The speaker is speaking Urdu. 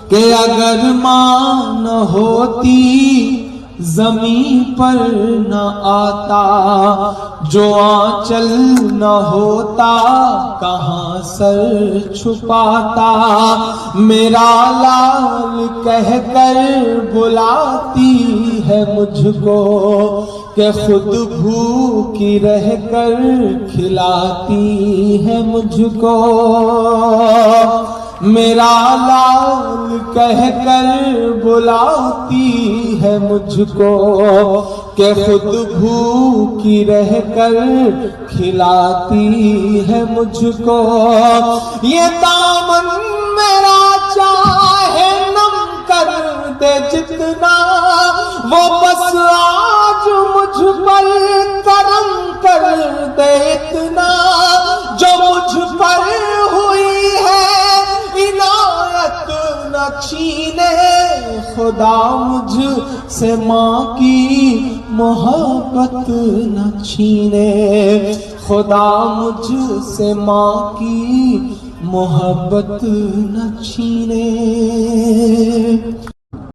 کہ اگر ماں نہ ہوتی زمین پر نہ آتا، جو آنچل نہ ہوتا کہاں سر چھپاتا، میرا لال کہہ کر بلاتی ہے مجھ کو، کہ خود بھوکی رہ کر کھلاتی ہے مجھ کو، میرا لال کہہ کر بلاتی ہے مجھ کو، کہ خود بھوکی رہ کر کھلاتی ہے مجھ کو، یہ دامن میرا چاہے نم کر دے جتنا، وہ بس آج مجھ پر کرم کر دے اتنا، جو مجھ پر ہوئی ہے عنایت نہ چھینے، خدا مجھ سے ماں کی محبت نہ چھینے، خدا مجھ سے ماں کی محبت نہ چھینے۔